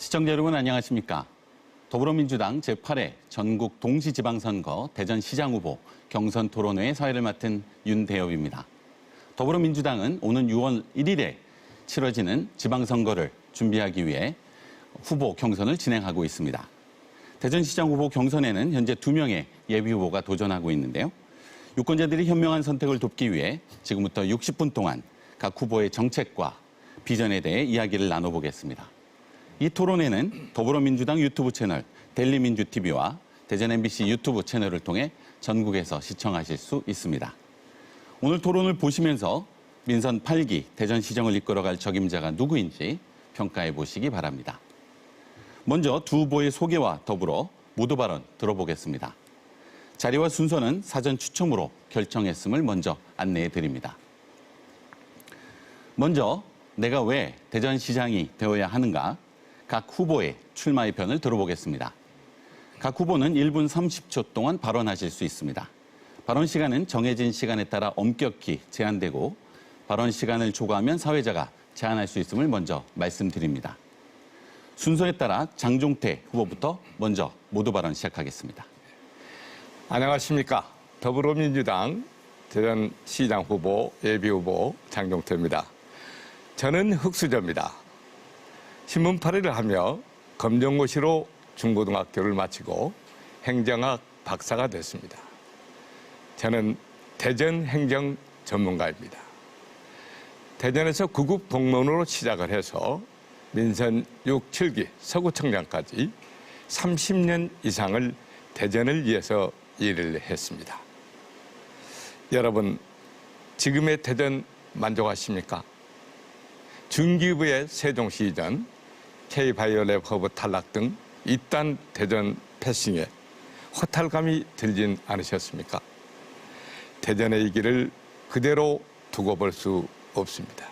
시청자 여러분 안녕하십니까? 더불어민주당 제8회 전국 동시지방선거 대전시장 후보 경선 토론회의 사회를 맡은 윤대엽입니다. 더불어민주당은 오는 6월 1일에 치러지는 지방선거를 준비하기 위해 후보 경선을 진행하고 있습니다. 대전시장 후보 경선에는 현재 2명의 예비후보가 도전하고 있는데요. 유권자들이 현명한 선택을 돕기 위해 지금부터 60분 동안 각 후보의 정책과 비전에 대해 이야기를 나눠보겠습니다. 이 토론회는 더불어민주당 유튜브 채널 델리민주TV와 대전 MBC 유튜브 채널을 통해 전국에서 시청하실 수 있습니다. 오늘 토론을 보시면서 민선 8기 대전시정을 이끌어갈 적임자가 누구인지 평가해 보시기 바랍니다. 먼저 두 후보의 소개와 더불어 모두 발언 들어보겠습니다. 자리와 순서는 사전 추첨으로 결정했음을 먼저 안내해 드립니다. 먼저 내가 왜 대전시장이 되어야 하는가? 각 후보의 출마의 편을 들어보겠습니다. 각 후보는 1분 30초 동안 발언하실 수 있습니다. 발언 시간은 정해진 시간에 따라 엄격히 제한되고 발언 시간을 초과하면 사회자가 제한할 수 있음을 먼저 말씀드립니다. 순서에 따라 장종태 후보부터 먼저 모두 발언 시작하겠습니다. 안녕하십니까. 더불어민주당 대전시장 후보 예비후보 장종태입니다. 저는 흑수저입니다. 신문팔이를 하며 검정고시로 중고등학교를 마치고 행정학 박사가 됐습니다. 저는 대전 행정 전문가입니다. 대전에서 구급 공무원으로 시작을 해서 민선 6, 7기 서구청장까지 30년 이상을 대전을 위해서 일을 했습니다. 여러분, 지금의 대전 만족하십니까? 중기부의 세종시 이전, K-바이오랩 허브 탈락 등 이딴 대전 패싱에 허탈감이 들진 않으셨습니까? 대전의 이 길을 그대로 두고 볼 수 없습니다.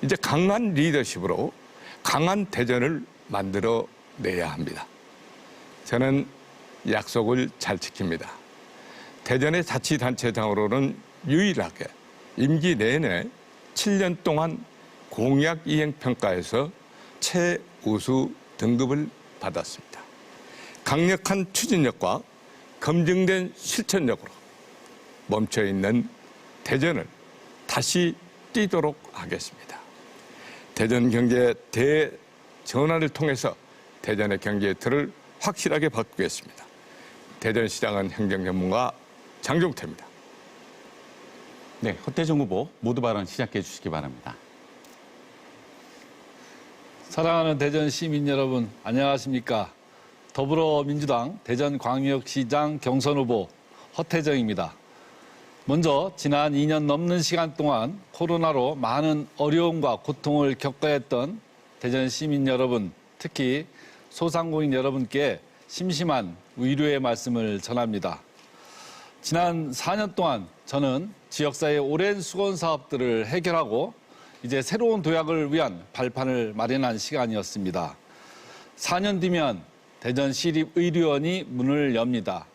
이제 강한 리더십으로 강한 대전을 만들어내야 합니다. 저는 약속을 잘 지킵니다. 대전의 자치단체장으로는 유일하게 임기 내내 7년 동안 공약 이행 평가에서 최우수 등급을 받았습니다. 강력한 추진력과 검증된 실천력으로 멈춰있는 대전을 다시 뛰도록 하겠습니다. 대전 경제 대전환을 통해서 대전의 경제의 틀을 확실하게 바꾸겠습니다. 대전시장은 행정전문가 장종태입니다. 네, 허태정 후보 모두 발언 시작해 주시기 바랍니다. 사랑하는 대전 시민 여러분, 안녕하십니까? 더불어민주당 대전광역시장 경선 후보 허태정입니다. 먼저 지난 2년 넘는 시간 동안 코로나로 많은 어려움과 고통을 겪어야 했던 대전 시민 여러분, 특히 소상공인 여러분께 심심한 위로의 말씀을 전합니다. 지난 4년 동안 저는 지역사회의 오랜 수건 사업들을 해결하고 이제 새로운 도약을 위한 발판을 마련한 시간이었습니다. 4년 뒤면 대전시립의료원이 문을 엽니다.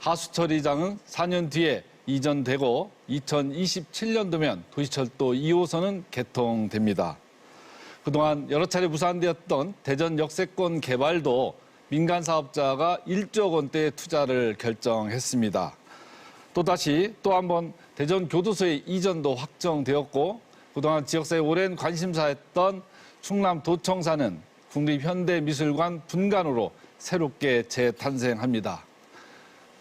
하수처리장은 4년 뒤에 이전되고 2027년도면 도시철도 2호선은 개통됩니다. 그동안 여러 차례 무산되었던 대전 역세권 개발도 민간 사업자가 1조 원대의 투자를 결정했습니다. 또다시 또 한 번 대전 교도소의 이전도 확정되었고 그동안 지역사회에 오랜 관심사였던 충남도청사는 국립현대미술관 분관으로 새롭게 재탄생합니다.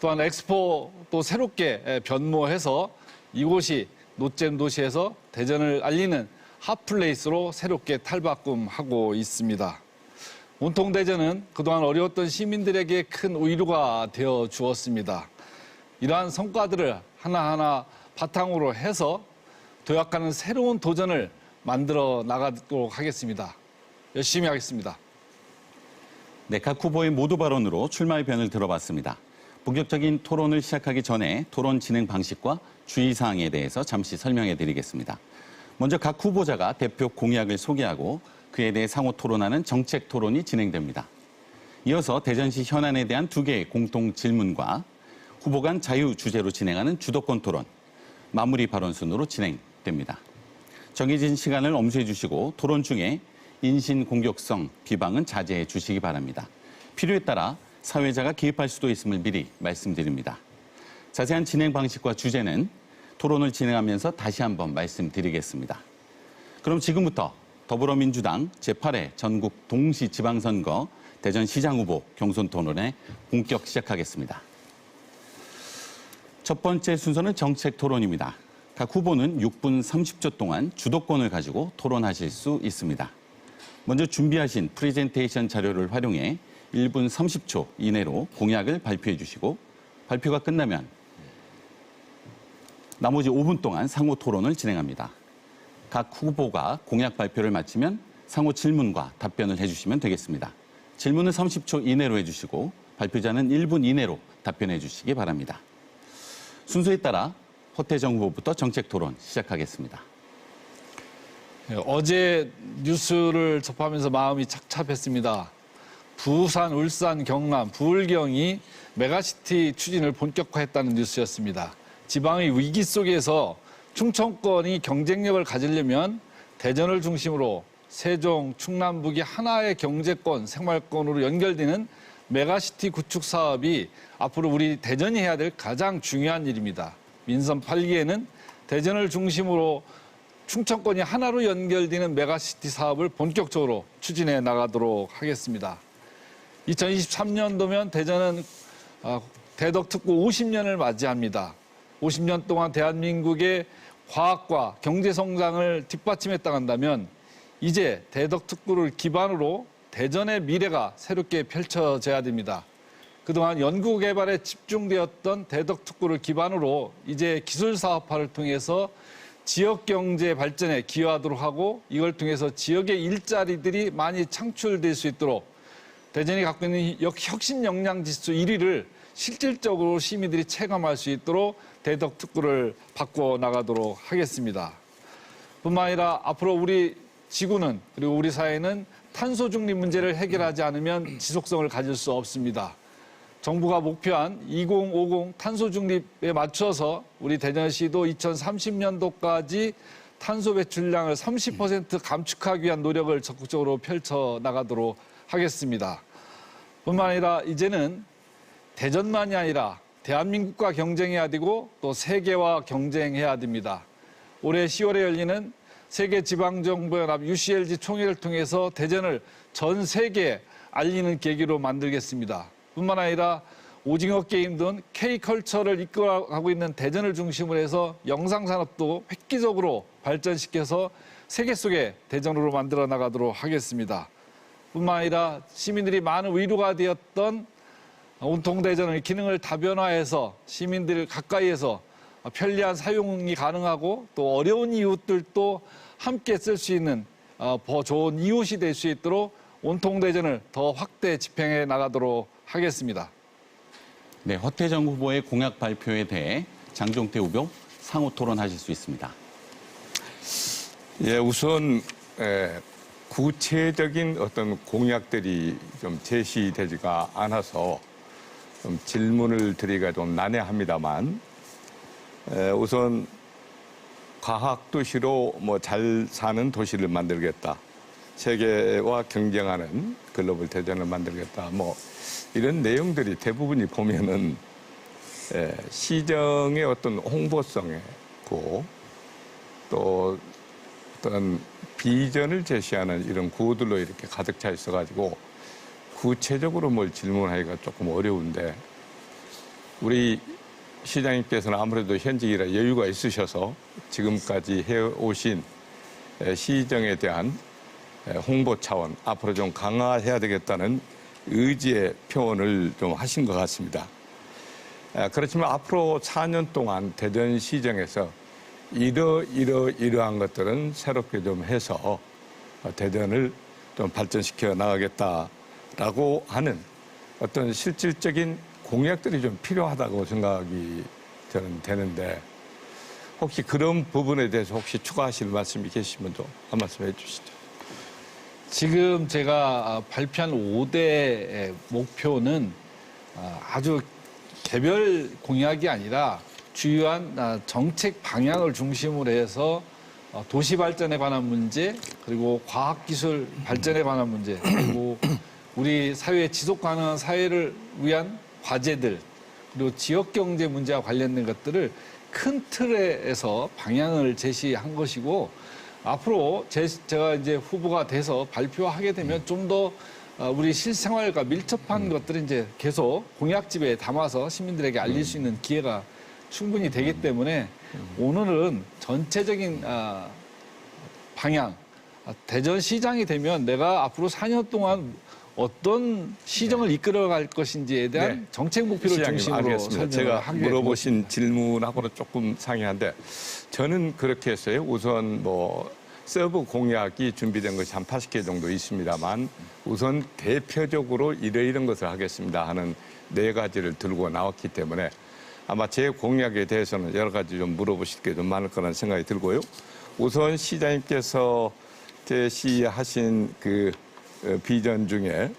또한 엑스포도 새롭게 변모해서 이곳이 노잼 도시에서 대전을 알리는 핫플레이스로 새롭게 탈바꿈하고 있습니다. 온통 대전은 그동안 어려웠던 시민들에게 큰 위로가 되어 주었습니다. 이러한 성과들을 하나하나 바탕으로 해서 도약하는 새로운 도전을 만들어 나가도록 하겠습니다. 열심히 하겠습니다. 네, 각 후보의 모두 발언으로 출마의 변을 들어봤습니다. 본격적인 토론을 시작하기 전에 토론 진행 방식과 주의사항에 대해서 잠시 설명해 드리겠습니다. 먼저 각 후보자가 대표 공약을 소개하고 그에 대해 상호 토론하는 정책 토론이 진행됩니다. 이어서 대전시 현안에 대한 2개의 공통 질문과 후보 간 자유 주제로 진행하는 주도권 토론, 마무리 발언 순으로 진행됩니다. 정해진 시간을 엄수해 주시고 토론 중에 인신 공격성 비방은 자제해 주시기 바랍니다. 필요에 따라 사회자가 개입할 수도 있음을 미리 말씀드립니다. 자세한 진행 방식과 주제는 토론을 진행하면서 다시 한번 말씀드리겠습니다. 그럼 지금부터 더불어민주당 제8회 전국 동시지방선거 대전시장 후보 경선 토론회 본격 시작하겠습니다. 첫 번째 순서는 정책 토론입니다. 각 후보는 6분 30초 동안 주도권을 가지고 토론하실 수 있습니다. 먼저 준비하신 프레젠테이션 자료를 활용해 1분 30초 이내로 공약을 발표해 주시고 발표가 끝나면 나머지 5분 동안 상호 토론을 진행합니다. 각 후보가 공약 발표를 마치면 상호 질문과 답변을 해주시면 되겠습니다. 질문은 30초 이내로 해주시고 발표자는 1분 이내로 답변해 주시기 바랍니다. 순서에 따라 허태정 후보부터 정책 토론 시작하겠습니다. 어제 뉴스를 접하면서 마음이 착잡했습니다. 부산, 울산, 경남, 부울경이 메가시티 추진을 본격화했다는 뉴스였습니다. 지방의 위기 속에서 충청권이 경쟁력을 가지려면 대전을 중심으로 세종, 충남북이 하나의 경제권, 생활권으로 연결되는 메가시티 구축 사업이 앞으로 우리 대전이 해야 될 가장 중요한 일입니다. 민선 8기에는 대전을 중심으로 충청권이 하나로 연결되는 메가시티 사업을 본격적으로 추진해 나가도록 하겠습니다. 2023년도면 대전은 대덕특구 50년을 맞이합니다. 50년 동안 대한민국의 과학과 경제 성장을 뒷받침했다 한다면 이제 대덕특구를 기반으로 대전의 미래가 새롭게 펼쳐져야 됩니다. 그동안 연구개발에 집중되었던 대덕특구를 기반으로 이제 기술사업화를 통해서 지역경제 발전에 기여하도록 하고 이걸 통해서 지역의 일자리들이 많이 창출될 수 있도록 대전이 갖고 있는 혁신 역량 지수 1위를 실질적으로 시민들이 체감할 수 있도록 대덕특구를 바꿔나가도록 하겠습니다. 뿐만 아니라 앞으로 우리 지구는 그리고 우리 사회는 탄소 중립 문제를 해결하지 않으면 지속성을 가질 수 없습니다. 정부가 목표한 2050 탄소 중립에 맞춰서 우리 대전시도 2030년도까지 탄소 배출량을 30% 감축하기 위한 노력을 적극적으로 펼쳐나가도록 하겠습니다. 뿐만 아니라 이제는 대전만이 아니라 대한민국과 경쟁해야 되고 또 세계와 경쟁해야 됩니다. 올해 10월에 열리는 세계지방정부연합 UCLG 총회를 통해서 대전을 전 세계에 알리는 계기로 만들겠습니다. 뿐만 아니라 오징어 게임 등 K컬처를 이끌어가고 있는 대전을 중심으로 해서 영상산업도 획기적으로 발전시켜서 세계 속의 대전으로 만들어 나가도록 하겠습니다. 뿐만 아니라 시민들이 많은 위로가 되었던 온통대전의 기능을 다변화해서 시민들 가까이에서 편리한 사용이 가능하고 또 어려운 이웃들도 함께 쓸 수 있는 더 좋은 이웃이 될 수 있도록 온통대전을 더 확대 집행해 나가도록 하겠습니다. 네, 허태정 후보의 공약 발표에 대해 장종태 후보 상호 토론하실 수 있습니다. 예, 우선 구체적인 어떤 공약들이 좀 제시되지가 않아서 좀 질문을 드리기가 좀 난해합니다만 우선 과학도시로 잘 사는 도시를 만들겠다. 세계와 경쟁하는 글로벌 대전을 만들겠다. 이런 내용들이 대부분이 보면은 시정의 어떤 홍보성에고 또 어떤 비전을 제시하는 이런 구호들로 이렇게 가득 차 있어가지고 구체적으로 뭘 질문하기가 조금 어려운데 우리 시장님께서는 아무래도 현직이라 여유가 있으셔서 지금까지 해오신 시정에 대한 홍보 차원 앞으로 좀 강화해야 되겠다는 의지의 표현을 좀 하신 것 같습니다. 그렇지만 앞으로 4년 동안 대전시정에서 이러한 것들은 새롭게 좀 해서 대전을 좀 발전시켜 나가겠다라고 하는 어떤 실질적인 공약들이 좀 필요하다고 생각이 저는 되는데 혹시 그런 부분에 대해서 혹시 추가하실 말씀이 계시면 좀 한 말씀 해주시죠. 지금 제가 발표한 5대 목표는 아주 개별 공약이 아니라 주요한 정책 방향을 중심으로 해서 도시 발전에 관한 문제, 그리고 과학기술 발전에 관한 문제, 그리고 우리 사회의 지속 가능한 사회를 위한 과제들, 그리고 지역 경제 문제와 관련된 것들을 큰 틀에서 방향을 제시한 것이고, 앞으로 제가 이제 후보가 돼서 발표하게 되면 좀 더 우리 실생활과 밀접한 것들을 이제 계속 공약집에 담아서 시민들에게 알릴 수 있는 기회가 충분히 되기 때문에 오늘은 전체적인 방향, 대전시장이 되면 내가 앞으로 4년 동안 어떤 시정을 이끌어갈 것인지에 대한 네. 정책 목표를 시장님, 중심으로 알겠습니다. 설명을 제가 하게 물어보신 되겠습니다. 질문하고는 조금 상이한데 저는 그렇게 했어요. 우선 서브 공약이 준비된 것이 한 80개 정도 있습니다만 우선 대표적으로 이런 것을 하겠습니다 하는 4가지를 들고 나왔기 때문에 아마 제 공약에 대해서는 여러 가지 좀 물어보실 게 좀 많을 거라는 생각이 들고요. 우선 시장님께서 제시하신 그 비전 중에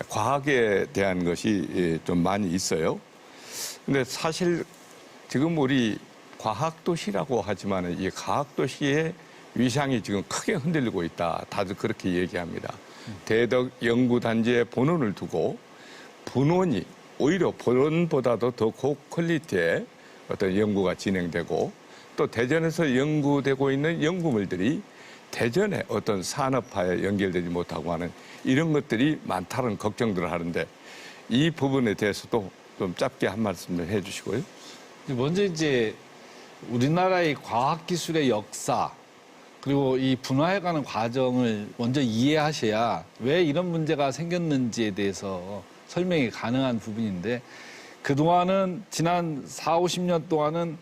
과학에 대한 것이 좀 많이 있어요. 근데 사실 지금 우리 과학도시라고 하지만 이 과학도시의 위상이 지금 크게 흔들리고 있다. 다들 그렇게 얘기합니다. 대덕 연구단지의 본원을 두고 분원이 오히려 본원보다도 더 고퀄리티의 어떤 연구가 진행되고 또 대전에서 연구되고 있는 연구물들이 대전의 어떤 산업화에 연결되지 못하고 하는 이런 것들이 많다는 걱정들을 하는데 이 부분에 대해서도 좀 짧게 한 말씀 좀 해주시고요. 먼저 이제 우리나라의 과학기술의 역사 그리고 이 분화해가는 과정을 먼저 이해하셔야 왜 이런 문제가 생겼는지에 대해서 설명이 가능한 부분인데 그동안은 지난 4, 50년 동안은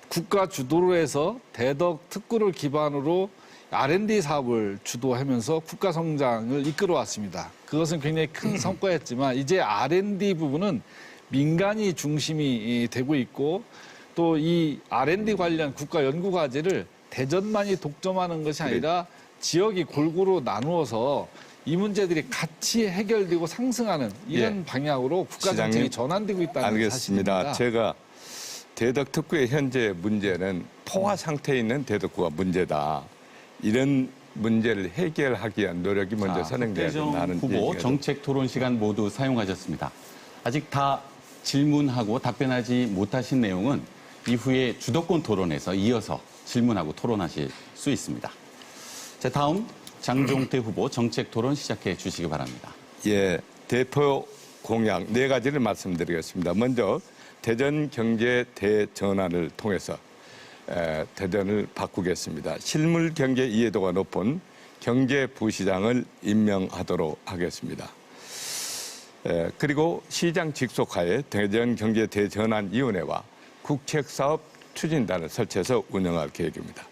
국가 주도로 해서 대덕 특구를 기반으로 R&D 사업을 주도하면서 국가 성장을 이끌어왔습니다. 그것은 굉장히 큰 성과였지만 이제 R&D 부분은 민간이 중심이 되고 있고 또 이 R&D 관련 국가 연구 과제를 대전만이 독점하는 것이 아니라 지역이 골고루 나누어서 이 문제들이 같이 해결되고 상승하는 이런 방향으로 국가 정책이 전환되고 있다는 알겠습니다. 사실입니다. 제가 대덕 특구의 현재 문제는 포화 상태에 있는 대덕구가 문제다. 이런 문제를 해결하기 위한 노력이 먼저 선행돼야 된다는 후보 얘기가 정책 토론 시간 모두 사용하셨습니다. 아직 다 질문하고 답변하지 못하신 내용은 이후에 주도권 토론에서 이어서 질문하고 토론하실 수 있습니다. 자, 다음 장종태 후보 정책 토론 시작해 주시기 바랍니다. 예, 대표 공약 4가지를 말씀드리겠습니다. 먼저 대전 경제 대전환을 통해서 대전을 바꾸겠습니다. 실물 경제 이해도가 높은 경제부시장을 임명하도록 하겠습니다. 그리고 시장 직속하에 대전 경제 대전환위원회와 국책사업 추진단을 설치해서 운영할 계획입니다.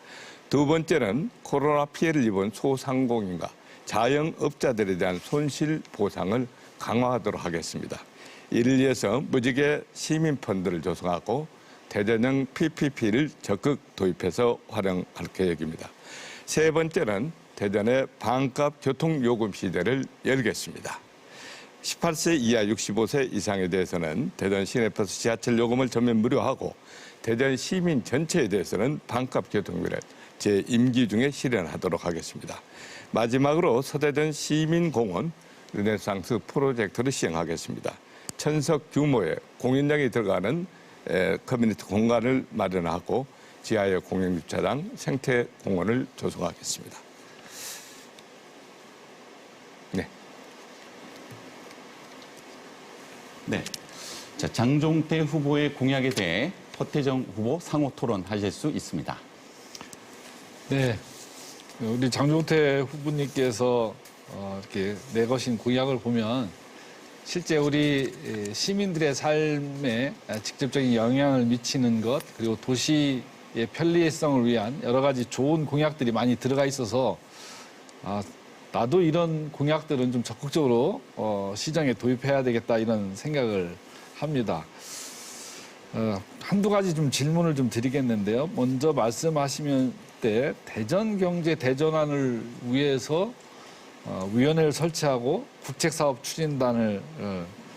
두 번째는 코로나 피해를 입은 소상공인과 자영업자들에 대한 손실 보상을 강화하도록 하겠습니다. 이를 위해서 무지개 시민펀드를 조성하고 대전형 PPP를 적극 도입해서 활용할 계획입니다. 세 번째는 대전의 반값 교통요금 시대를 열겠습니다. 18세 이하 65세 이상에 대해서는 대전 시내버스 지하철 요금을 전면 무료하고 대전 시민 전체에 대해서는 반값 교통비를 제 임기 중에 실현하도록 하겠습니다. 마지막으로 서대전 시민공원 르네상스 프로젝트를 시행하겠습니다. 천석 규모의 공연장이 들어가는 커뮤니티 공간을 마련하고 지하의 공영주차장, 생태공원을 조성하겠습니다. 네. 네. 자, 장종태 후보의 공약에 대해 허태정 후보 상호 토론하실 수 있습니다. 네, 우리 장종태 후보님께서 이렇게 내거신 공약을 보면 실제 우리 시민들의 삶에 직접적인 영향을 미치는 것 그리고 도시의 편리성을 위한 여러 가지 좋은 공약들이 많이 들어가 있어서 나도 이런 공약들은 좀 적극적으로 시장에 도입해야 되겠다 이런 생각을 합니다. 한두 가지 좀 질문을 좀 드리겠는데요. 먼저 말씀하시면 때 대전 경제 대전환을 위해서 위원회를 설치하고 국책사업 추진단을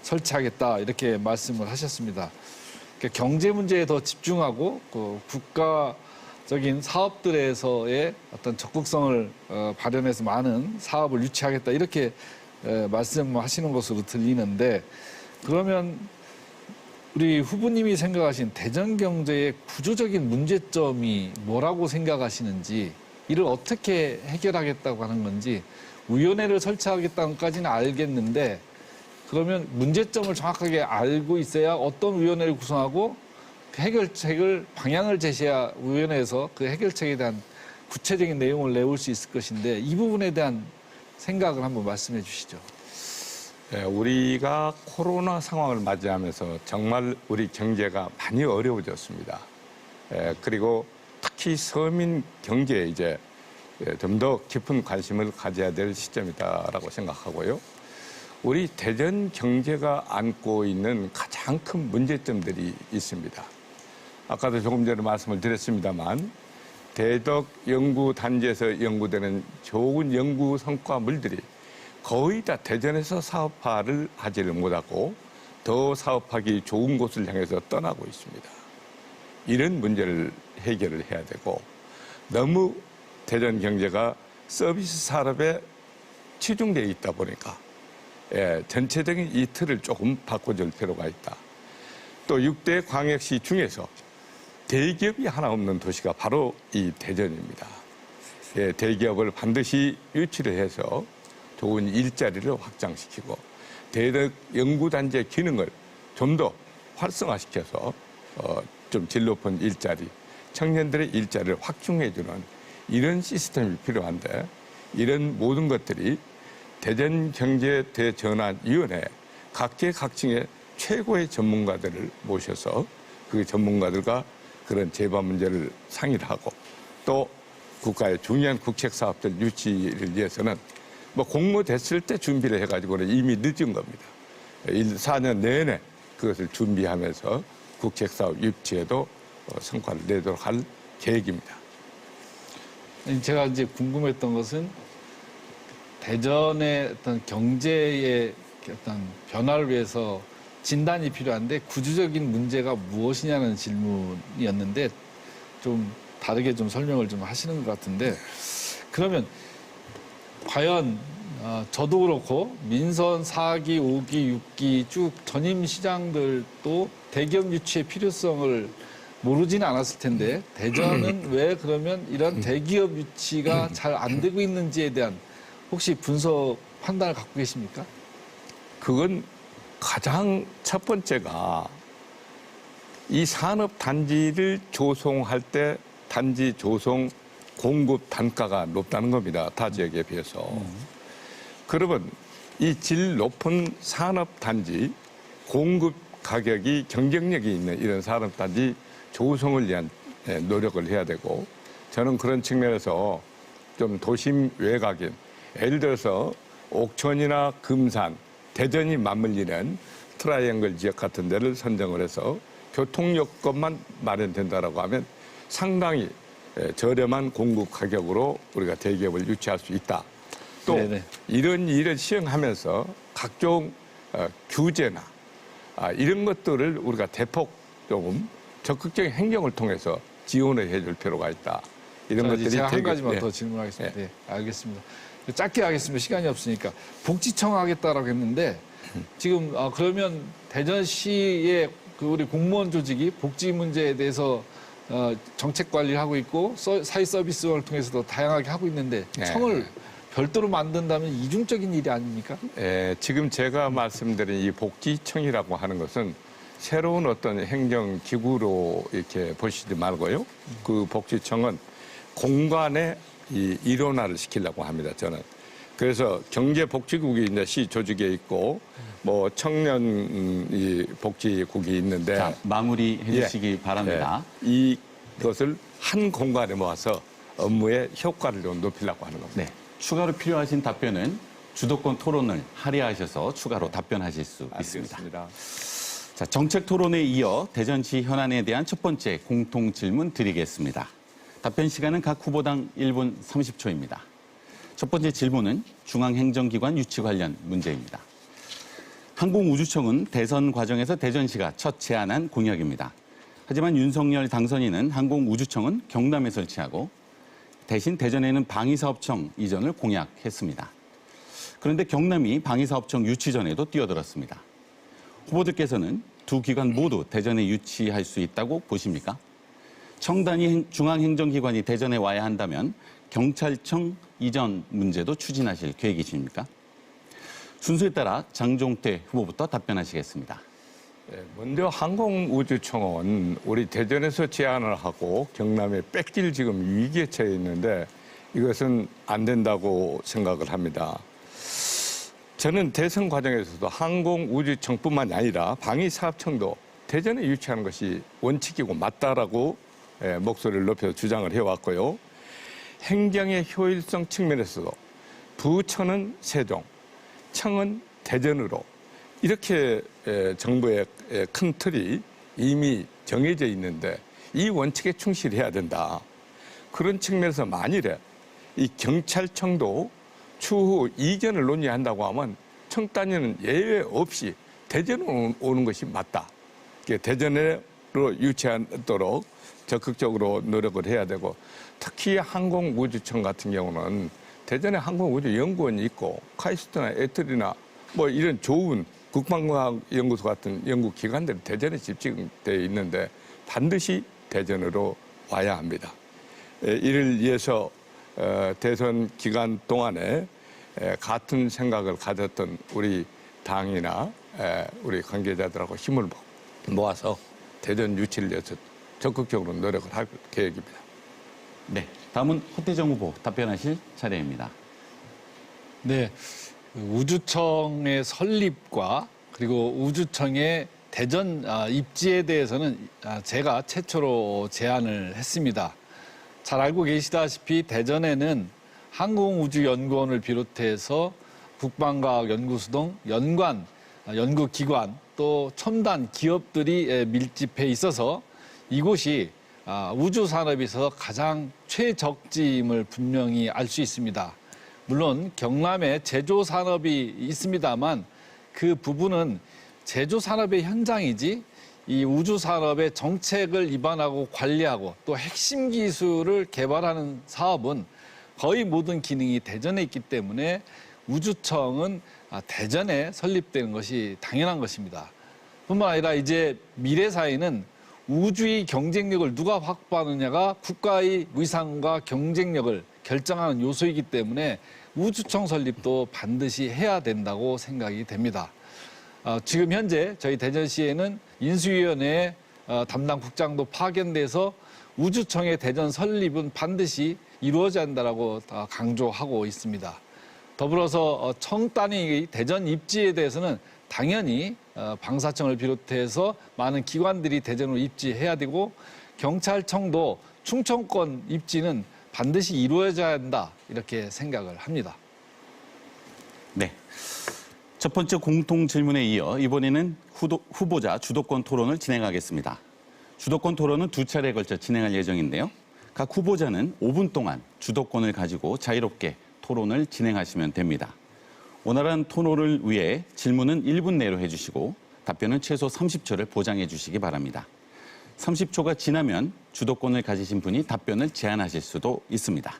설치하겠다 이렇게 말씀을 하셨습니다. 그러니까 경제 문제에 더 집중하고 국가 적인 사업들에서의 어떤 적극성을 발현해서 많은 사업을 유치하겠다 이렇게 말씀하시는 것으로 들리는데 그러면 우리 후보님이 생각하신 대전 경제의 구조적인 문제점이 뭐라고 생각하시는지 이를 어떻게 해결하겠다고 하는 건지 위원회를 설치하겠다는 것까지는 알겠는데 그러면 문제점을 정확하게 알고 있어야 어떤 위원회를 구성하고 그 해결책을 방향을 제시해야 위원회에서 그 해결책에 대한 구체적인 내용을 내올 수 있을 것인데 이 부분에 대한 생각을 한번 말씀해 주시죠. 예, 우리가 코로나 상황을 맞이하면서 정말 우리 경제가 많이 어려워졌습니다. 그리고 특히 서민 경제에 이제 좀 더 깊은 관심을 가져야 될 시점이다라고 생각하고요. 우리 대전 경제가 안고 있는 가장 큰 문제점들이 있습니다. 아까도 조금 전에 말씀을 드렸습니다만 대덕 연구단지에서 연구되는 좋은 연구 성과물들이 거의 다 대전에서 사업화를 하지를 못하고 더 사업하기 좋은 곳을 향해서 떠나고 있습니다. 이런 문제를 해결을 해야 되고 너무 대전 경제가 서비스 산업에 치중되어 있다 보니까 전체적인 이 틀을 조금 바꿔줄 필요가 있다. 또 6대 광역시 중에서 대기업이 하나 없는 도시가 바로 이 대전입니다. 대기업을 반드시 유치를 해서 좋은 일자리를 확장시키고 대덕 연구단지의 기능을 좀 더 활성화시켜서 좀 질 높은 일자리, 청년들의 일자리를 확충해주는 이런 시스템이 필요한데 이런 모든 것들이 대전경제대전환위원회 각계각층의 최고의 전문가들을 모셔서 그 전문가들과 그런 재반 문제를 상의를 하고 또 국가의 중요한 국책사업들 유치를 위해서는 뭐 공모됐을 때 준비를 해가지고는 이미 늦은 겁니다. 4년 내내 그것을 준비하면서 국책사업 유치에도 성과를 내도록 할 계획입니다. 제가 이제 궁금했던 것은 대전의 어떤 경제의 어떤 변화를 위해서 진단이 필요한데 구조적인 문제가 무엇이냐는 질문이었는데 좀 다르게 좀 설명을 좀 하시는 것 같은데 그러면 과연 저도 그렇고 민선 4기, 5기, 6기 쭉 전임 시장들도 대기업 유치의 필요성을 모르지는 않았을 텐데 대전은 왜 그러면 이런 대기업 유치가 잘 안 되고 있는지에 대한 혹시 분석 판단을 갖고 계십니까? 그건 가장 첫 번째가 이 산업 단지를 조성할 때 단지 조성 공급 단가가 높다는 겁니다. 타 지역에 비해서. 그러면 이 질 높은 산업 단지 공급 가격이 경쟁력이 있는 이런 산업 단지 조성을 위한 노력을 해야 되고 저는 그런 측면에서 좀 도심 외곽인 예를 들어서 옥천이나 금산, 대전이 맞물리는 트라이앵글 지역 같은 데를 선정을 해서 교통 여건만 마련된다라고 하면 상당히 저렴한 공급 가격으로 우리가 대기업을 유치할 수 있다. 또 네네. 이런 일을 시행하면서 각종 규제나 이런 것들을 우리가 대폭 조금 적극적인 행정을 통해서 지원을 해줄 필요가 있다. 이런 것들이 제가 한 가지만 예. 더 질문하겠습니다. 네, 알겠습니다. 짧게 하겠습니다. 시간이 없으니까 복지청 하겠다라고 했는데 지금 그러면 대전시의 그 우리 공무원 조직이 복지 문제에 대해서 정책 관리를 하고 있고 사회 서비스를 통해서도 다양하게 하고 있는데 네. 청을 별도로 만든다면 이중적인 일이 아닙니까? 지금 제가 말씀드린 이 복지청이라고 하는 것은 새로운 어떤 행정기구로 이렇게 보시지 말고요. 그 복지청은 공간의 이 일원화를 시키려고 합니다, 저는. 그래서 경제복지국이 이제 시 조직에 있고, 뭐 청년 이 복지국이 있는데. 자, 마무리해 주시기 바랍니다. 이것을 한 공간에 모아서 업무의 효과를 좀 높이려고 하는 겁니다. 네. 추가로 필요하신 답변은 주도권 토론을 할애하셔서 추가로 답변하실 수 있습니다. 알겠습니다. 자, 정책 토론에 이어 대전시 현안에 대한 첫 번째 공통 질문 드리겠습니다. 답변 시간은 각 후보당 1분 30초입니다. 첫 번째 질문은 중앙행정기관 유치 관련 문제입니다. 항공우주청은 대선 과정에서 대전시가 첫 제안한 공약입니다. 하지만 윤석열 당선인은 항공우주청은 경남에 설치하고 대신 대전에는 방위사업청 이전을 공약했습니다. 그런데 경남이 방위사업청 유치 전에도 뛰어들었습니다. 후보들께서는 두 기관 모두 대전에 유치할 수 있다고 보십니까? 청단위 중앙행정기관이 대전에 와야 한다면 경찰청 이전 문제도 추진하실 계획이십니까? 순서에 따라 장종태 후보부터 답변하시겠습니다. 먼저 항공우주청은 우리 대전에서 제안을 하고 경남에 뺏길 지금 위기에 처해 있는데 이것은 안 된다고 생각을 합니다. 저는 대선 과정에서도 항공우주청뿐만 아니라 방위사업청도 대전에 유치하는 것이 원칙이고 맞다라고 목소리를 높여 주장을 해왔고요. 행정의 효율성 측면에서도 부처는 세종, 청은 대전으로 이렇게 정부의 큰 틀이 이미 정해져 있는데 이 원칙에 충실해야 된다. 그런 측면에서 만일에 이 경찰청도 추후 이전을 논의한다고 하면 청 단위는 예외 없이 대전으로 오는 것이 맞다. 대전으로 유치하도록 적극적으로 노력을 해야 되고 특히 항공우주청 같은 경우는 대전에 항공우주연구원이 있고 카이스트나 에트리나 뭐 이런 좋은 국방과학연구소 같은 연구기관들이 대전에 집중되어 있는데 반드시 대전으로 와야 합니다. 이를 위해서 대선 기간 동안에 같은 생각을 가졌던 우리 당이나 우리 관계자들하고 힘을 모아서 대전 유치를 위해서 적극적으로 노력을 할 계획입니다. 네, 다음은 허태정 후보 답변하실 차례입니다. 네, 우주청의 설립과 그리고 우주청의 대전 입지에 대해서는 제가 최초로 제안을 했습니다. 잘 알고 계시다시피 대전에는 항공우주연구원을 비롯해서 국방과학연구소 등 연관, 연구기관 또 첨단 기업들이 밀집해 있어서 이곳이 우주산업에서 가장 최적지임을 분명히 알 수 있습니다. 물론 경남에 제조산업이 있습니다만 그 부분은 제조산업의 현장이지 이 우주산업의 정책을 입안하고 관리하고 또 핵심 기술을 개발하는 사업은 거의 모든 기능이 대전에 있기 때문에 우주청은 대전에 설립되는 것이 당연한 것입니다. 뿐만 아니라 이제 미래 사회는 우주의 경쟁력을 누가 확보하느냐가 국가의 위상과 경쟁력을 결정하는 요소이기 때문에 우주청 설립도 반드시 해야 된다고 생각이 됩니다. 지금 현재 저희 대전시에는 인수위원회 담당 국장도 파견돼서 우주청의 대전 설립은 반드시 이루어져야 한다고 강조하고 있습니다. 더불어서 청 단위 대전 입지에 대해서는 당연히 방사청을 비롯해서 많은 기관들이 대전으로 입지해야 되고 경찰청도 충청권 입지는 반드시 이루어져야 한다 이렇게 생각을 합니다. 네, 첫 번째 공통 질문에 이어 이번에는 후보자 주도권 토론을 진행하겠습니다. 주도권 토론은 두 차례에 걸쳐 진행할 예정인데요. 각 후보자는 5분 동안 주도권을 가지고 자유롭게 토론을 진행하시면 됩니다. 원활한 토론을 위해 질문은 1분 내로 해주시고 답변은 최소 30초를 보장해 주시기 바랍니다. 30초가 지나면 주도권을 가지신 분이 답변을 제한하실 수도 있습니다.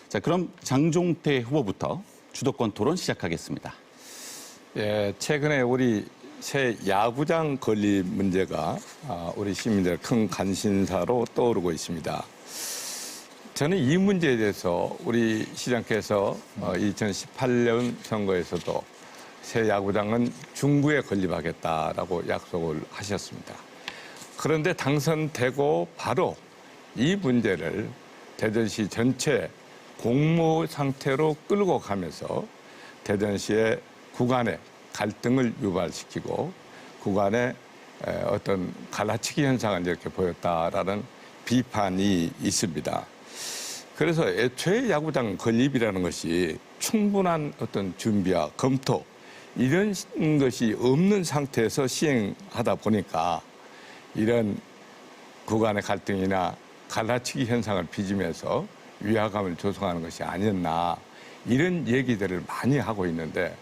자, 그럼 장종태 후보부터 주도권 토론 시작하겠습니다. 예, 최근에 우리 새 야구장 건립 문제가 우리 시민들의 큰 관심사로 떠오르고 있습니다. 저는 이 문제에 대해서 우리 시장께서 2018년 선거에서도 새 야구장은 중구에 건립하겠다라고 약속을 하셨습니다. 그런데 당선되고 바로 이 문제를 대전시 전체 공모 상태로 끌고 가면서 대전시의 구간의 갈등을 유발시키고 구간의 어떤 갈라치기 현상을 이렇게 보였다라는 비판이 있습니다. 그래서 애초에 야구장 건립이라는 것이 충분한 어떤 준비와 검토 이런 것이 없는 상태에서 시행하다 보니까 이런 구간의 갈등이나 갈라치기 현상을 빚으면서 위화감을 조성하는 것이 아니었나 이런 얘기들을 많이 하고 있는데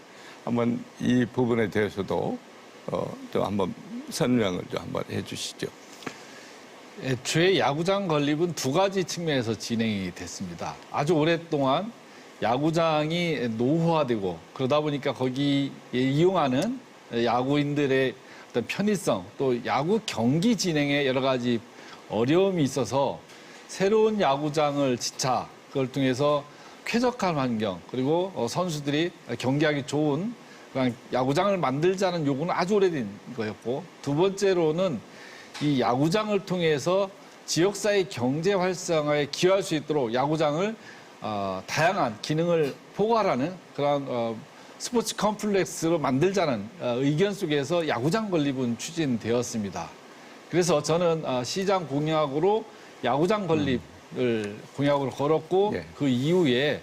한번 이 부분에 대해서도 좀 한번 설명을 좀 한번 해주시죠. 애초에 야구장 건립은 두 가지 측면에서 진행이 됐습니다. 아주 오랫동안 야구장이 노후화되고 그러다 보니까 거기에 이용하는 야구인들의 어떤 편의성 또 야구 경기 진행에 여러 가지 어려움이 있어서 새로운 야구장을 짓자 그걸 통해서 쾌적한 환경 그리고 선수들이 경기하기 좋은 그런 야구장을 만들자는 요구는 아주 오래된 거였고 두 번째로는 이 야구장을 통해서 지역사회 경제 활성화에 기여할 수 있도록 야구장을 다양한 기능을 포괄하는 그런 스포츠 컴플렉스로 만들자는 의견 속에서 야구장 건립은 추진되었습니다. 그래서 저는 시장 공약으로 야구장 건립을 공약으로 걸었고 예. 그 이후에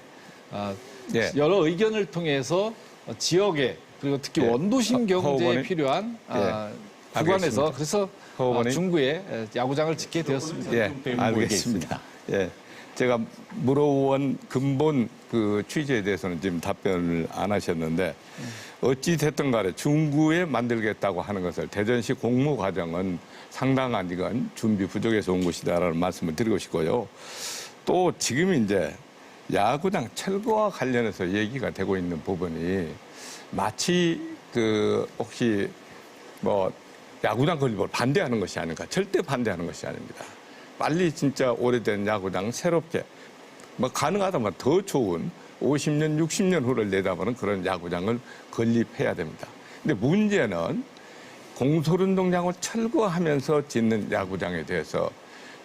예. 여러 의견을 통해서 지역에 그리고 특히 원도심 경제에 허우버님? 필요한 예. 구간에서 알겠습니다. 그래서 허우버님? 중구에 야구장을 짓게 되었습니다. 예, 알겠습니다. 예, 제가 물어온 근본 그 취지에 대해서는 지금 답변을 안 하셨는데 어찌 됐든 간에 중구에 만들겠다고 하는 것을 대전시 공모 과정은 상당한 이건 준비 부족해서 온 것이다라는 말씀을 드리고 싶고요. 또 지금 이제 야구장 철거와 관련해서 얘기가 되고 있는 부분이 마치 그 혹시 뭐 야구장 건립을 반대하는 것이 아닌가. 절대 반대하는 것이 아닙니다. 빨리 진짜 오래된 야구장 새롭게 뭐 가능하다면 더 좋은 50년, 60년 후를 내다보는 그런 야구장을 건립해야 됩니다. 근데 문제는 공설운동장을 철거하면서 짓는 야구장에 대해서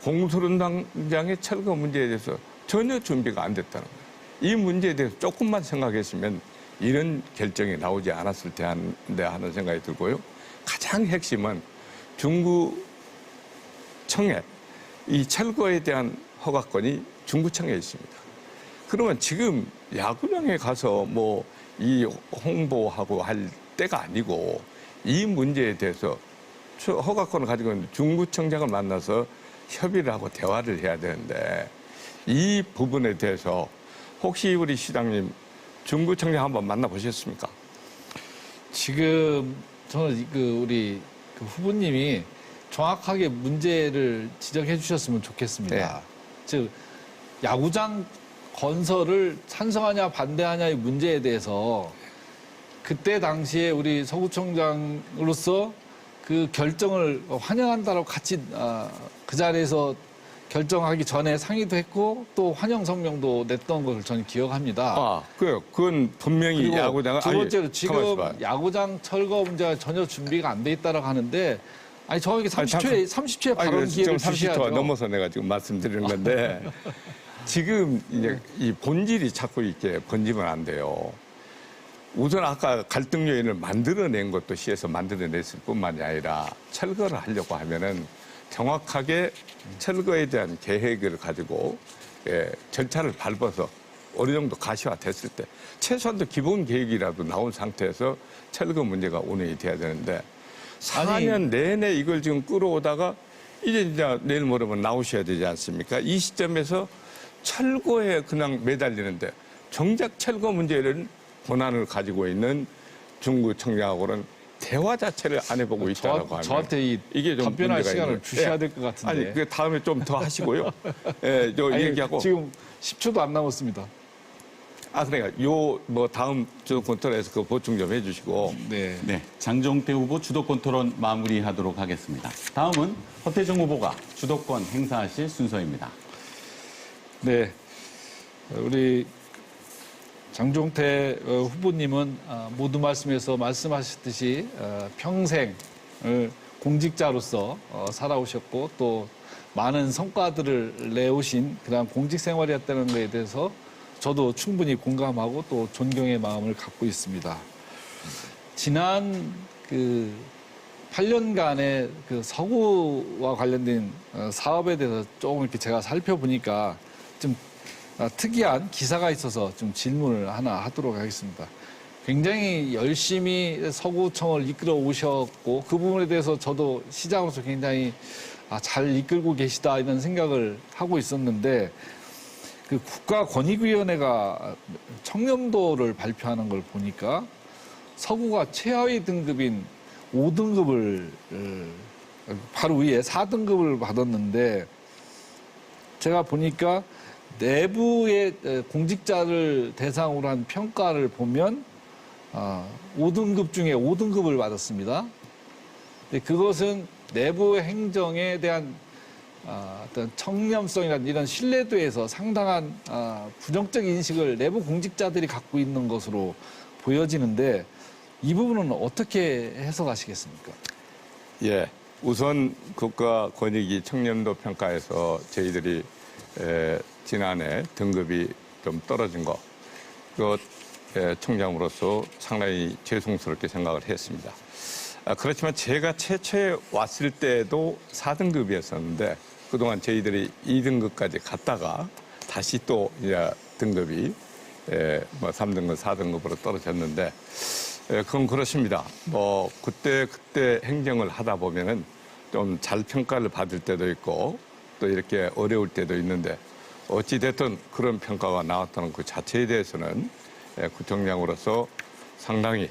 공설운동장의 철거 문제에 대해서 전혀 준비가 안 됐다는 거예요. 이 문제에 대해서 조금만 생각했으면 이런 결정이 나오지 않았을 텐데 하는 생각이 들고요. 가장 핵심은 중구청에 이 철거에 대한 허가권이 중구청에 있습니다. 그러면 지금 야구장에 가서 뭐 이 홍보하고 할 때가 아니고 이 문제에 대해서 허가권을 가지고 있는 중구청장을 만나서 협의를 하고 대화를 해야 되는데 이 부분에 대해서 혹시 우리 시장님 중구청장 한번 만나보셨습니까? 지금 저는 우리 후보님이 정확하게 문제를 지적해 주셨으면 좋겠습니다. 네. 즉 야구장 건설을 찬성하냐 반대하냐의 문제에 대해서 그때 당시에 우리 서구청장으로서 그 결정을 환영한다라고 같이 그 자리에서 결정하기 전에 상의도 했고 또 환영 성명도 냈던 것을 저는 기억합니다. 그건 분명히 그리고 야구장 두 번째로 지금 가만있어 봐요. 야구장 철거 문제가 전혀 준비가 안 돼 있다고 하는데 아니 저에게 30초에 발언 기회를 주셔야죠. 30초가 넘어서 내가 지금 말씀드리는 건데 지금 이제 이 본질이 자꾸 이렇게 번지면 안 돼요. 우선 아까 갈등 요인을 만들어낸 것도 시에서 만들어냈을 뿐만이 아니라 철거를 하려고 하면은 정확하게 철거에 대한 계획을 가지고 절차를 밟아서 어느 정도 가시화됐을 때 최소한도 기본 계획이라도 나온 상태에서 철거 문제가 운영이 돼야 되는데 4년 내내 이걸 지금 끌어오다가 이제 내일 모레면 나오셔야 되지 않습니까? 이 시점에서 철거에 그냥 매달리는데 정작 철거 문제를 권한을 가지고 있는 중구청장하고는 대화 자체를 안 해보고 있다라고 하면 저한테 이게 좀 답변할 문제가 시간을 있는 주셔야 될 것 같은데. 아니 그 다음에 좀 더 하시고요. 아니, 얘기하고 지금 10초도 안 남았습니다. 그러니까 뭐 다음 주도권 토론에서 그 보충 좀 해주시고. 네. 네, 장종태 후보 주도권 토론 마무리하도록 하겠습니다. 다음은 허태중 후보가 주도권 행사하실 순서입니다. 네. 우리 장종태 후보님은 모두 말씀에서 말씀하셨듯이 평생을 공직자로서 살아오셨고 또 많은 성과들을 내오신 그런 공직 생활이었다는 것에 대해서 저도 충분히 공감하고 또 존경의 마음을 갖고 있습니다. 지난 8년간의 서구와 관련된 사업에 대해서 조금 이렇게 제가 살펴보니까 좀 특이한 기사가 있어서 좀 질문을 하나 하도록 하겠습니다. 굉장히 열심히 서구청을 이끌어 오셨고 그 부분에 대해서 저도 시장으로서 굉장히 잘 이끌고 계시다 이런 생각을 하고 있었는데 그 국가권익위원회가 청렴도를 발표하는 걸 보니까 서구가 최하위 등급인 5등급을 바로 위에 4등급을 받았는데 제가 보니까 내부의 공직자를 대상으로 한 평가를 보면 5등급 중에 5등급을 받았습니다. 근데 그것은 내부 행정에 대한 어떤 청렴성이라는 이런 신뢰도에서 상당한 부정적 인식을 내부 공직자들이 갖고 있는 것으로 보여지는데 이 부분은 어떻게 해석하시겠습니까? 예, 우선 국가권익위 청렴도 평가에서 저희들이 지난해 등급이 좀 떨어진 거, 그 총장으로서 상당히 죄송스럽게 생각을 했습니다. 그렇지만 제가 최초에 왔을 때도 4등급이었었는데 그동안 저희들이 2등급까지 갔다가 다시 또 이제 등급이 3등급, 4등급으로 떨어졌는데 그건 그렇습니다. 뭐 그때 행정을 하다 보면은 좀 잘 평가를 받을 때도 있고 또 이렇게 어려울 때도 있는데 어찌 됐든 그런 평가가 나왔다는 그 자체에 대해서는 구청장으로서 상당히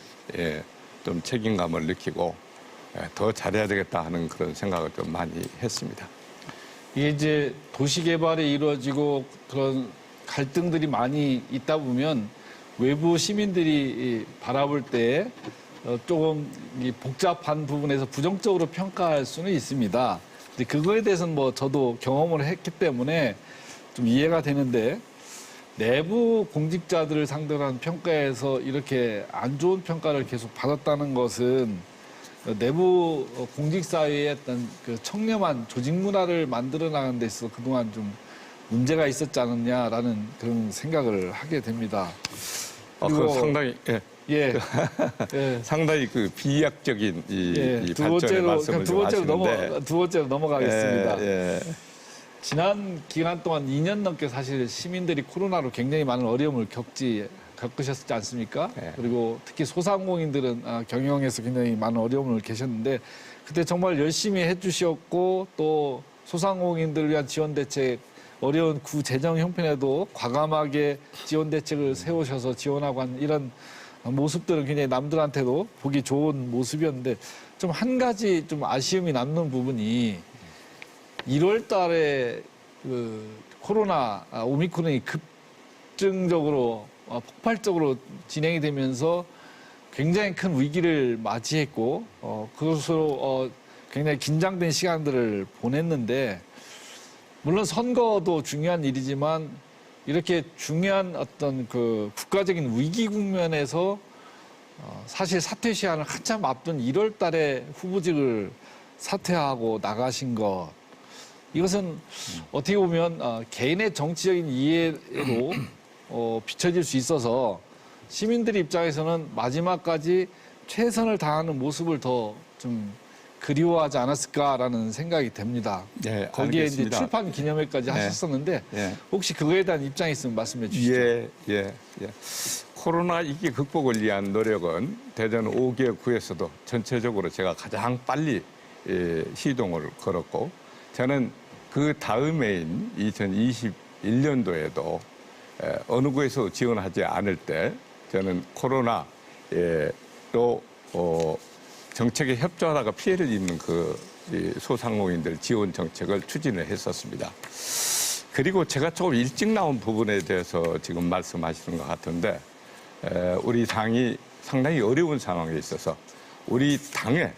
좀 책임감을 느끼고 더 잘해야 되겠다 하는 그런 생각을 좀 많이 했습니다. 이게 이제 도시 개발이 이루어지고 그런 갈등들이 많이 있다 보면 외부 시민들이 바라볼 때 조금 복잡한 부분에서 부정적으로 평가할 수는 있습니다. 근데 그거에 대해서는 뭐 저도 경험을 했기 때문에 좀 이해가 되는데 내부 공직자들을 상대로 한 평가에서 이렇게 안 좋은 평가를 계속 받았다는 것은 내부 공직사회의 어떤 그 청렴한 조직 문화를 만들어 나가는 데 있어서 그동안 좀 문제가 있었지 않느냐라는 그런 생각을 하게 됩니다. 그 상당히 예. 상당히 그 비약적인 이 두 발전의 번째로 말씀을 좀 하시는데 두 번째로 넘어가겠습니다. 예. 지난 기간 동안 2년 넘게 사실 시민들이 코로나로 굉장히 많은 어려움을 겪으셨지 않습니까? 네. 그리고 특히 소상공인들은 경영에서 굉장히 많은 어려움을 계셨는데 그때 정말 열심히 해주셨고 또 소상공인들을 위한 지원 대책 어려운 구재정 형편에도 과감하게 지원 대책을 세우셔서 지원하고 한 이런 모습들은 굉장히 남들한테도 보기 좋은 모습이었는데 좀 한 가지 좀 아쉬움이 남는 부분이 1월 달에 그 코로나 오미크론이 급증적으로 폭발적으로 진행이 되면서 굉장히 큰 위기를 맞이했고 그것으로 굉장히 긴장된 시간들을 보냈는데 물론 선거도 중요한 일이지만 이렇게 중요한 어떤 그 국가적인 위기 국면에서 사실 사퇴 시한을 한참 앞둔 1월 달에 후보직을 사퇴하고 나가신 것 이것은 어떻게 보면 개인의 정치적인 이해로 비춰질 수 있어서 시민들 입장에서는 마지막까지 최선을 다하는 모습을 더 좀 그리워하지 않았을까라는 생각이 됩니다. 네, 거기에 알겠습니다. 이제 출판 기념회까지 하셨었는데 혹시 그거에 대한 입장이 있으면 말씀해 주시죠. 예. 코로나 위기 극복을 위한 노력은 대전 5개 구에서도 전체적으로 제가 가장 빨리 시동을 걸었고 저는 그 다음해인 2021년도에도 어느 구에서 지원하지 않을 때 저는 코로나로 정책에 협조하다가 피해를 입는 그 소상공인들 지원 정책을 추진을 했었습니다. 그리고 제가 조금 일찍 나온 부분에 대해서 지금 말씀하시는 것 같은데 우리 당이 상당히 어려운 상황에 있어서 우리 당의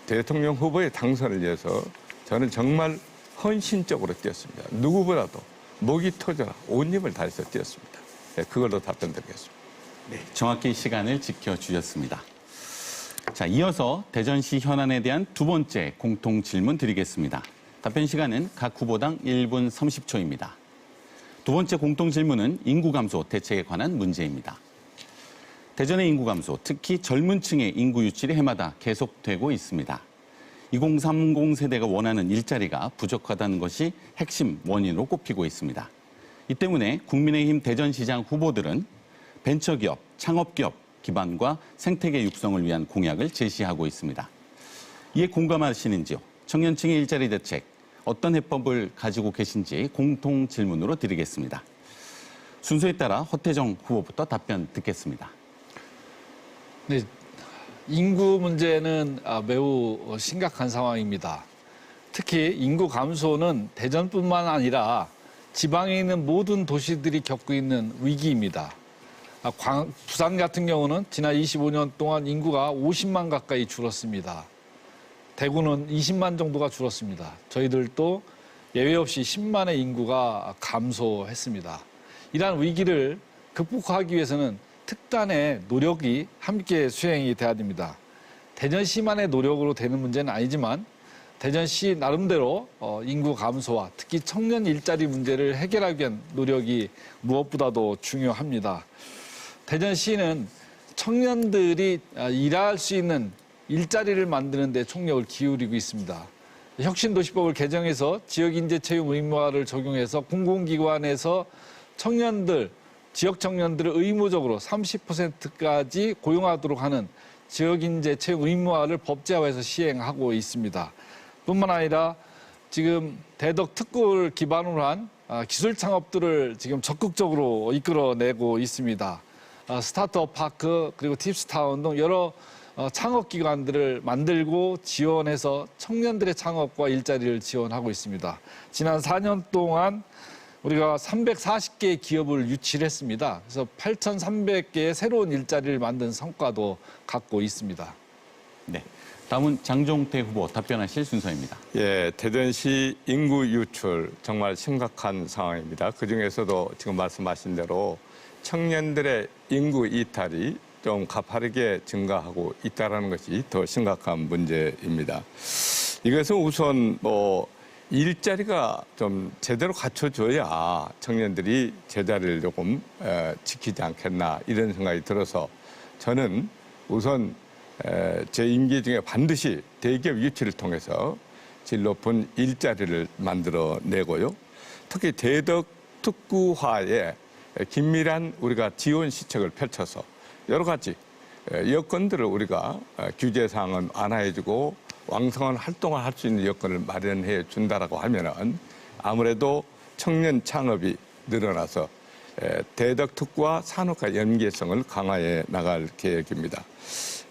대통령 후보의 당선을 위해서 저는 정말 헌신적으로 뛰었습니다. 누구보다도 목이 터져라 온 힘을 다해서 뛰었습니다. 그걸로 답변드리겠습니다. 네, 정확히 시간을 지켜주셨습니다. 자, 이어서 대전시 현안에 대한 두 번째 공통 질문 드리겠습니다. 답변 시간은 각 후보당 1분 30초입니다. 두 번째 공통 질문은 인구 감소 대책에 관한 문제입니다. 대전의 인구 감소, 특히 젊은 층의 인구 유출이 해마다 계속되고 있습니다. 2030 세대가 원하는 일자리가 부족하다는 것이 핵심 원인으로 꼽히고 있습니다. 이 때문에 국민의힘 대전시장 후보들은 벤처기업, 창업기업 기반과 생태계 육성을 위한 공약을 제시하고 있습니다. 이에 공감하시는지요? 청년층의 일자리 대책, 어떤 해법을 가지고 계신지 공통 질문으로 드리겠습니다. 순서에 따라 허태정 후보부터 답변 듣겠습니다. 네, 인구 문제는 매우 심각한 상황입니다. 특히 인구 감소는 대전뿐만 아니라 지방에 있는 모든 도시들이 겪고 있는 위기입니다. 부산 같은 경우는 지난 25년 동안 인구가 50만 가까이 줄었습니다. 대구는 20만 정도가 줄었습니다. 저희들도 예외 없이 10만의 인구가 감소했습니다. 이러한 위기를 극복하기 위해서는 특단의 노력이 함께 수행이 돼야 됩니다. 대전시만의 노력으로 되는 문제는 아니지만 대전시 나름대로 인구 감소와 특히 청년 일자리 문제를 해결하기 위한 노력이 무엇보다도 중요합니다. 대전시는 청년들이 일할 수 있는 일자리를 만드는 데 총력을 기울이고 있습니다. 혁신도시법을 개정해서 지역인재 채용 의무화를 적용해서 공공기관에서 청년들, 지역 청년들을 의무적으로 30%까지 고용하도록 하는 지역인재 채용 의무화를 법제화해서 시행하고 있습니다. 뿐만 아니라 지금 대덕 특구를 기반으로 한 기술 창업들을 지금 적극적으로 이끌어내고 있습니다. 스타트업 파크 그리고 팁스타운 등 여러 창업 기관들을 만들고 지원해서 청년들의 창업과 일자리를 지원하고 있습니다. 지난 4년 동안 우리가 340개의 기업을 유치를 했습니다. 그래서 8,300개의 새로운 일자리를 만든 성과도 갖고 있습니다. 네. 다음은 장종태 후보 답변하실 순서입니다. 예, 대전시 인구 유출 정말 심각한 상황입니다. 그중에서도 지금 말씀하신 대로 청년들의 인구 이탈이 좀 가파르게 증가하고 있다는 것이 더 심각한 문제입니다. 이것은 우선 일자리가 좀 제대로 갖춰줘야 청년들이 제자리를 조금 지키지 않겠나 이런 생각이 들어서 저는 우선 제 임기 중에 반드시 대기업 유치를 통해서 질 높은 일자리를 만들어내고요. 특히 대덕 특구화에 긴밀한 우리가 지원 시책을 펼쳐서 여러 가지 여건들을 우리가 규제 사항은 완화해주고 왕성한 활동을 할 수 있는 여건을 마련해 준다라고 하면은 아무래도 청년 창업이 늘어나서 대덕 특구와 산업화 연계성을 강화해 나갈 계획입니다.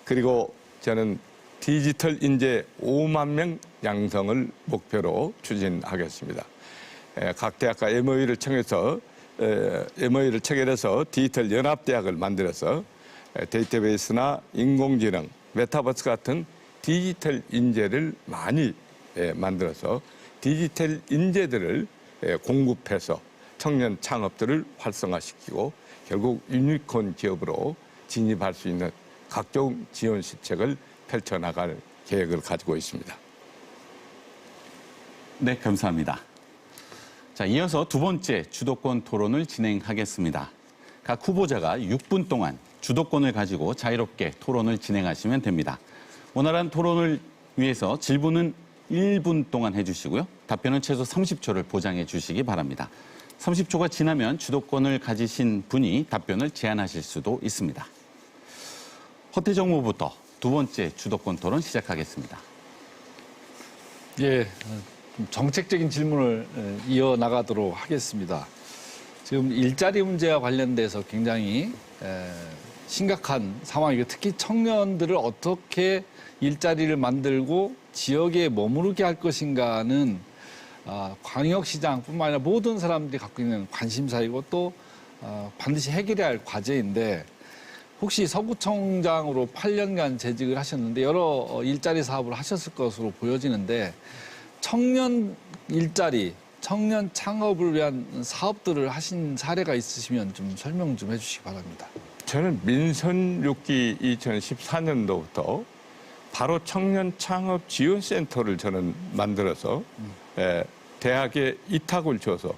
그리고 저는 디지털 인재 5만 명 양성을 목표로 추진하겠습니다. 각 대학과 MOU를 체결해서 디지털 연합대학을 만들어서 데이터베이스나 인공지능, 메타버스 같은 디지털 인재를 많이 만들어서 디지털 인재들을 공급해서 청년 창업들을 활성화시키고 결국 유니콘 기업으로 진입할 수 있는 각종 지원 시책을 펼쳐나갈 계획을 가지고 있습니다. 네, 감사합니다. 자, 이어서 두 번째 주도권 토론을 진행하겠습니다. 각 후보자가 6분 동안 주도권을 가지고 자유롭게 토론을 진행하시면 됩니다. 원활한 토론을 위해서 질문은 1분 동안 해주시고요. 답변은 최소 30초를 보장해 주시기 바랍니다. 30초가 지나면 주도권을 가지신 분이 답변을 제한하실 수도 있습니다. 허태정 후보부터 두 번째 주도권 토론 시작하겠습니다. 예, 정책적인 질문을 이어나가도록 하겠습니다. 지금 일자리 문제와 관련돼서 굉장히 심각한 상황이고 특히 청년들을 어떻게 일자리를 만들고 지역에 머무르게 할 것인가는 광역시장뿐만 아니라 모든 사람들이 갖고 있는 관심사이고 또 반드시 해결해야 할 과제인데 혹시 서구청장으로 8년간 재직을 하셨는데 여러 일자리 사업을 하셨을 것으로 보여지는데 청년 일자리, 청년 창업을 위한 사업들을 하신 사례가 있으시면 좀 설명 좀 해주시기 바랍니다. 저는 민선 6기 2014년도부터 바로 청년 창업 지원센터를 저는 만들어서 대학에 이탁을 줘서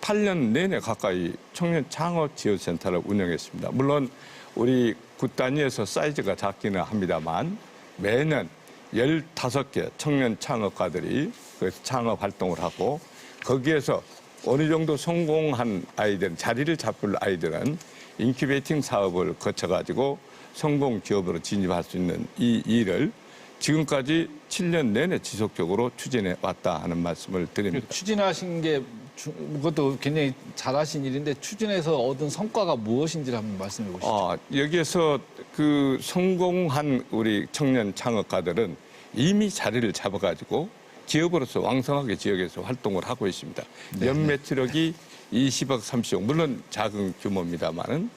8년 내내 가까이 청년 창업 지원센터를 운영했습니다. 물론 우리 구 단위에서 사이즈가 작기는 합니다만 매년 15개 청년 창업가들이 그래서 창업 활동을 하고 거기에서 어느 정도 성공한 아이들, 자리를 잡을 아이들은 인큐베이팅 사업을 거쳐가지고 성공 기업으로 진입할 수 있는 이 일을 지금까지 7년 내내 지속적으로 추진해 왔다 하는 말씀을 드립니다. 추진하신 게 그것도 굉장히 잘하신 일인데 추진해서 얻은 성과가 무엇인지를 한번 말씀해 보시죠. 여기에서 그 성공한 우리 청년 창업가들은 이미 자리를 잡아가지고 기업으로서 왕성하게 지역에서 활동을 하고 있습니다. 네, 연매출액이 20억, 30억, 물론 작은 규모입니다만은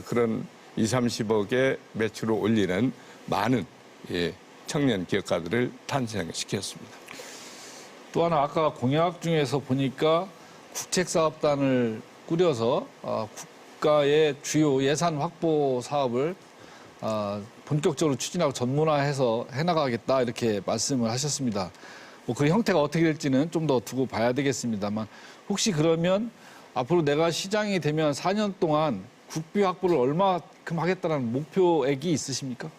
그런 2, 30억의 매출을 올리는 많은 청년 기업가들을 탄생시켰습니다. 또 하나 아까 공약 중에서 보니까 국책사업단을 꾸려서 국가의 주요 예산 확보 사업을 본격적으로 추진하고 전문화해서 해나가겠다 이렇게 말씀을 하셨습니다. 뭐 그 형태가 어떻게 될지는 좀 더 두고 봐야 되겠습니다만 혹시 그러면 앞으로 내가 시장이 되면 4년 동안 국비 확보를 얼마큼 하겠다는 목표액이 있으십니까?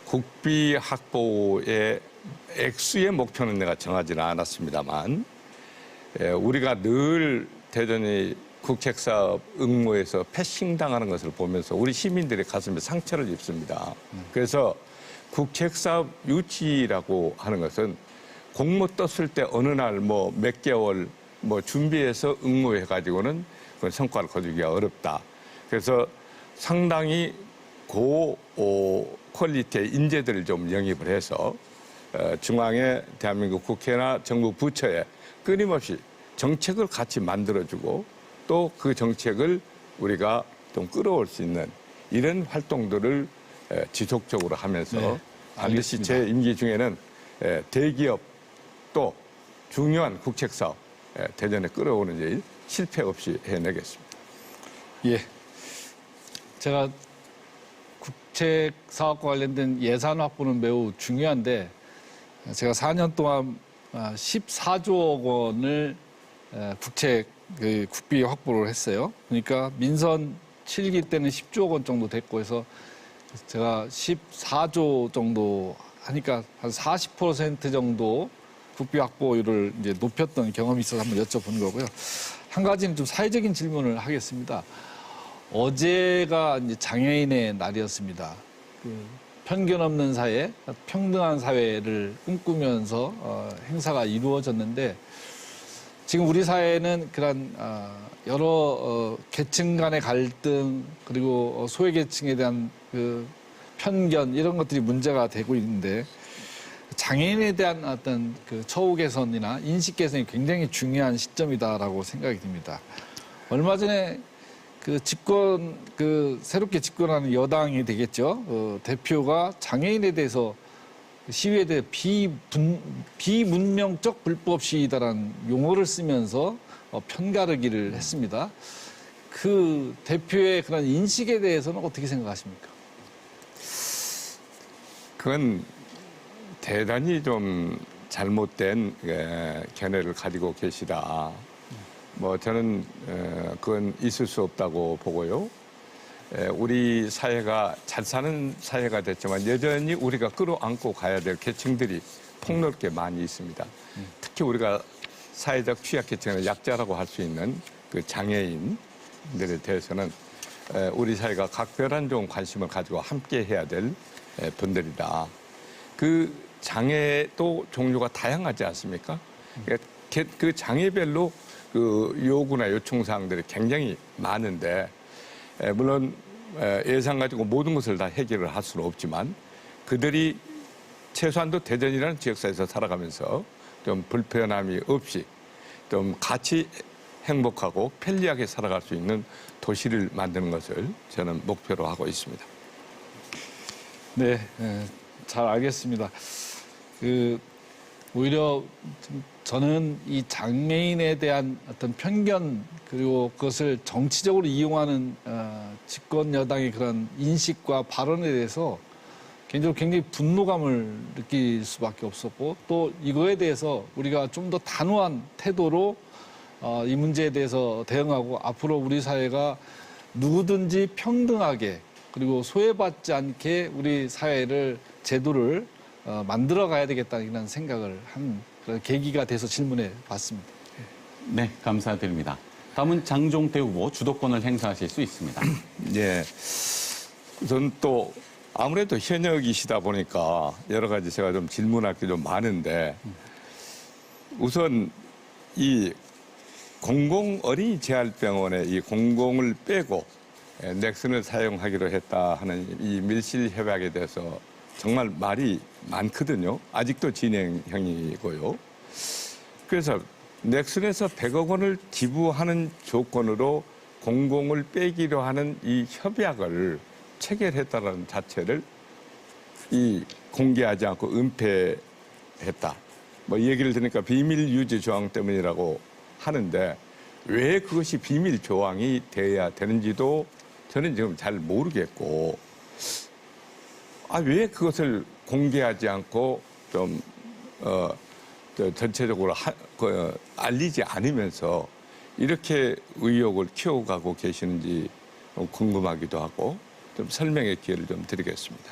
국비 확보의 액수의 목표는 내가 정하지는 않았습니다만 우리가 늘 대전이 국책사업 응모에서 패싱당하는 것을 보면서 우리 시민들의 가슴에 상처를 입습니다. 그래서 국책사업 유치라고 하는 것은 공모 떴을 때 어느 날 뭐 몇 개월 준비해서 응모해가지고는 그 성과를 거두기가 어렵다. 그래서 상당히 고 퀄리티의 인재들을 좀 영입을 해서 중앙의 대한민국 국회나 정부 부처에 끊임없이 정책을 같이 만들어주고 또 그 정책을 우리가 좀 끌어올 수 있는 이런 활동들을 지속적으로 하면서 네, 반드시 알겠습니다. 제 임기 중에는 대기업 또 중요한 국책사업 대전에 끌어오는 일 실패 없이 해내겠습니다. 예. 제가 국책 사업과 관련된 예산 확보는 매우 중요한데 제가 4년 동안 14조 원을 국책 국비 확보를 했어요. 그러니까 민선 7기 때는 10조 원 정도 됐고 해서 제가 14조 정도 하니까 한 40% 정도 국비 확보율을 이제 높였던 경험이 있어서 한번 여쭤보는 거고요. 한 가지는 좀 사회적인 질문을 하겠습니다. 어제가 이제 장애인의 날이었습니다. 편견 없는 사회, 평등한 사회를 꿈꾸면서 행사가 이루어졌는데 지금 우리 사회는 그런 여러 계층 간의 갈등 그리고 소외 계층에 대한 그 편견 이런 것들이 문제가 되고 있는데 장애인에 대한 어떤 그 처우 개선이나 인식 개선이 굉장히 중요한 시점이다라고 생각이 듭니다. 얼마 전에 새롭게 집권하는 여당이 되겠죠. 대표가 장애인에 대해서 시위에 대해 비문명적 불법 시위다라는 용어를 쓰면서 편가르기를 했습니다. 그 대표의 그런 인식에 대해서는 어떻게 생각하십니까? 그건 대단히 좀 잘못된 견해를 가지고 계시다. 저는 그건 있을 수 없다고 보고요. 우리 사회가 잘 사는 사회가 됐지만 여전히 우리가 끌어안고 가야 될 계층들이 폭넓게 많이 있습니다. 특히 우리가 사회적 취약계층의 약자라고 할 수 있는 그 장애인들에 대해서는 우리 사회가 각별한 좀 관심을 가지고 함께 해야 될 분들이다. 그 장애도 종류가 다양하지 않습니까? 그 장애별로 그 요구나 요청사항들이 굉장히 많은데 물론 예산 가지고 모든 것을 다 해결을 할 수는 없지만 그들이 최소한도 대전이라는 지역사회에서 살아가면서 좀 불편함이 없이 좀 같이 행복하고 편리하게 살아갈 수 있는 도시를 만드는 것을 저는 목표로 하고 있습니다. 네, 잘 알겠습니다. 오히려 저는 이 장애인에 대한 어떤 편견 그리고 그것을 정치적으로 이용하는 집권 여당의 그런 인식과 발언에 대해서 개인적으로 굉장히 분노감을 느낄 수밖에 없었고 또 이거에 대해서 우리가 좀 더 단호한 태도로 이 문제에 대해서 대응하고 앞으로 우리 사회가 누구든지 평등하게 그리고 소외받지 않게 우리 사회를 제도를 만들어 가야 되겠다는 생각을 한 그런 계기가 돼서 질문해 봤습니다. 네, 감사드립니다. 다음은 장종태 후보 주도권을 행사하실 수 있습니다. 예. 우선 또 아무래도 현역이시다 보니까 여러 가지 제가 좀 질문할 게 좀 많은데 우선 이 공공 어린이 재활병원의 이 공공을 빼고 넥슨을 사용하기로 했다 하는 이 밀실 협약에 대해서 정말 말이 많거든요. 아직도 진행형이고요. 그래서 넥슨에서 100억 원을 기부하는 조건으로 공공을 빼기로 하는 이 협약을 체결했다는 자체를 이 공개하지 않고 은폐했다. 뭐 얘기를 들으니까 비밀 유지 조항 때문이라고 하는데 왜 그것이 비밀 조항이 돼야 되는지도 저는 지금 잘 모르겠고 왜 그것을 공개하지 않고 좀 전체적으로 알리지 않으면서 이렇게 의혹을 키워가고 계시는지 궁금하기도 하고 좀 설명의 기회를 좀 드리겠습니다.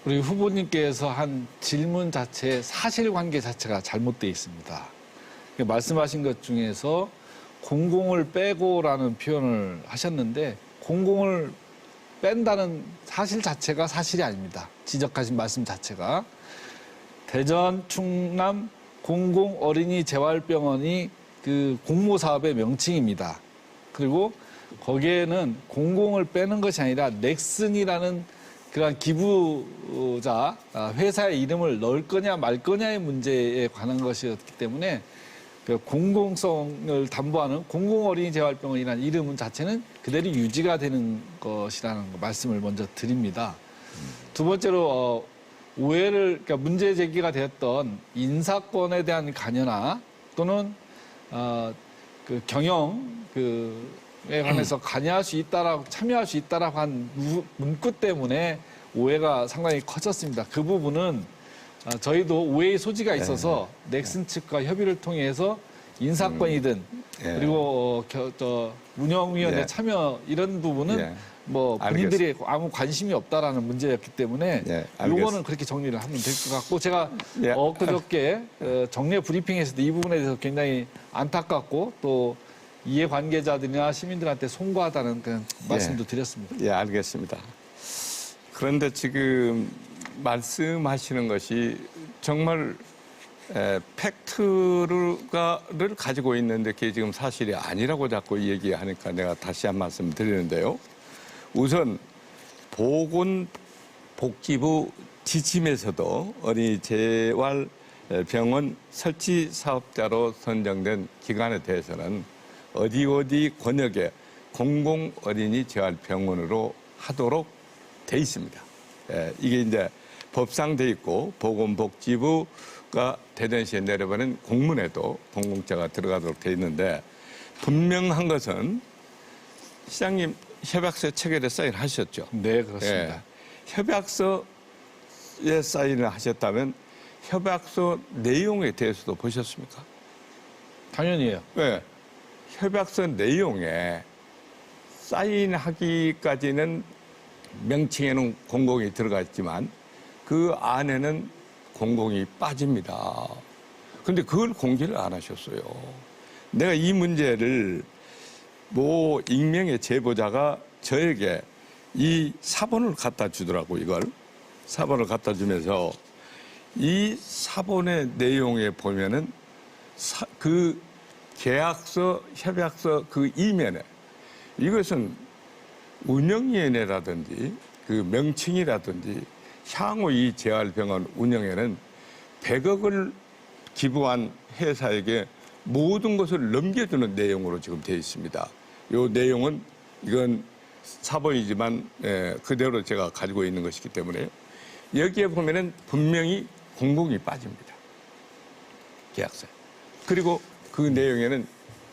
우리 후보님께서 한 질문 자체, 사실관계 자체가 잘못되어 있습니다. 말씀하신 것 중에서 공공을 빼고라는 표현을 하셨는데 공공을 뺀다는 사실 자체가 사실이 아닙니다. 지적하신 말씀 자체가. 대전 충남 공공 어린이 재활병원이 그 공모사업의 명칭입니다. 그리고 거기에는 공공을 빼는 것이 아니라 넥슨이라는 그러한 기부자 회사의 이름을 넣을 거냐 말 거냐의 문제에 관한 것이었기 때문에 그 공공성을 담보하는 공공어린이재활병원이라는 이름 자체는 그대로 유지가 되는 것이라는 말씀을 먼저 드립니다. 두 번째로 오해를 그러니까 문제 제기가 되었던 인사권에 대한 관여나 또는 그 경영 에 관해서 관여할 수 있다라고 참여할 수 있다라고 한 문구 때문에 오해가 상당히 커졌습니다. 그 부분은 저희도 오해의 소지가 있어서 넥슨 측과 협의를 통해서 인사권이든 그리고 운영위원회 참여 이런 부분은 뭐 본인들이 아무 관심이 없다라는 문제였기 때문에 요거는 그렇게 정리를 하면 될 것 같고 제가 엊그저께 정례 브리핑에서도 이 부분에 대해서 굉장히 안타깝고 또 이해관계자들이나 시민들한테 송구하다는 그런 말씀도 드렸습니다. 예, 알겠습니다. 그런데 지금 말씀하시는 것이 정말 팩트를 가지고 있는데 그게 지금 사실이 아니라고 자꾸 얘기하니까 내가 다시 한 말씀 드리는데요. 우선 보건복지부 지침에서도 어린이 재활병원 설치 사업자로 선정된 기관에 대해서는 어디 권역에 공공 어린이 재활병원으로 하도록 돼 있습니다. 이게 이제 법상 돼 있고 보건복지부가 대전시에 내려보낸 공문에도 공공자가 들어가도록 돼 있는데 분명한 것은 시장님 협약서에 체결에 사인을 하셨죠? 네, 그렇습니다. 협약서에 사인을 하셨다면 협약서 내용에 대해서도 보셨습니까? 당연히요. 네. 협약서 내용에 사인하기까지는 명칭에는 공공이 들어가 있지만 그 안에는 공공이 빠집니다. 그런데 그걸 공개를 안 하셨어요. 내가 이 문제를 모 익명의 제보자가 저에게 이 사본을 갖다 주더라고, 이걸. 사본을 갖다 주면서 이 사본의 내용에 보면은 그 계약서, 협약서 그 이면에 이것은 운영위원회라든지 그 명칭이라든지 향후 이 재활병원 운영에는 100억을 기부한 회사에게 모든 것을 넘겨주는 내용으로 지금 되어 있습니다. 이 내용은 이건 사본이지만 그대로 제가 가지고 있는 것이기 때문에 여기에 보면은 분명히 공공이 빠집니다. 계약서에. 그리고 그 내용에는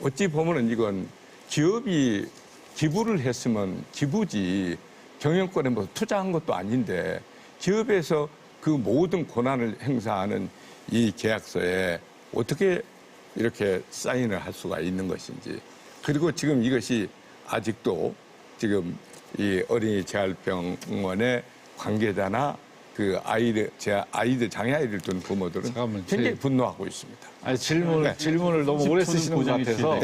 어찌 보면은 이건 기업이 기부를 했으면 기부지 경영권에 뭐 투자한 것도 아닌데 기업에서 그 모든 권한을 행사하는 이 계약서에 어떻게 이렇게 사인을 할 수가 있는 것인지. 그리고 지금 이것이 아직도 지금 이 어린이 재활병원의 관계자나 그 아이들 장애아이를 둔 부모들은 잠깐만, 굉장히 분노하고 있습니다. 아니, 질문을 너무 오래 쓰시는 것 같아서.